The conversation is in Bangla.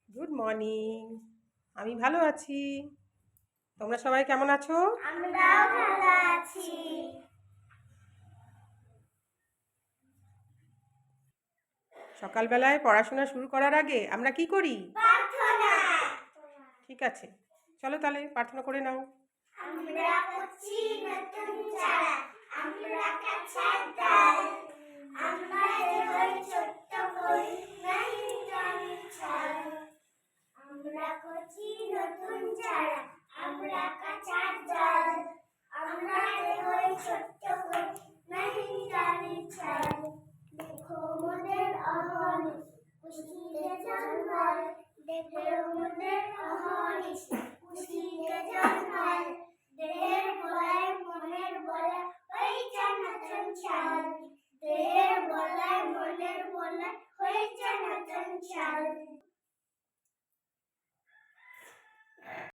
Good morning. আমি ভালো আছি। তোমরা সবাই কেমন আছো? আমরাও ভালো আছি। সকালবেলায় পড়াশোনা শুরু করার আগে আমরা কি করি? প্রার্থনা। ঠিক আছে, চলো তাহলে প্রার্থনা করে নাও। আমরা করছি নতুন চারা, আমরা কাঁচার ডাল, আমরা হই ছোট্ট কই নাই জানি ছাল। আমরা করছি নতুন চারা, আমরা কাঁচার ডাল, আমরা হই ছোট্ট কই নাই জানি ছাল। দেখো মোদের অহর্নিশ খুশিতে জন্মায়, দেখো মোদের অহর্নিশ খুশিতে জন্মায়। দেহের বলায় মনের বলায় হয়েছে নতুন চাল, দেহের বলায় মনের বলায় হয়েছে নতুন চাল।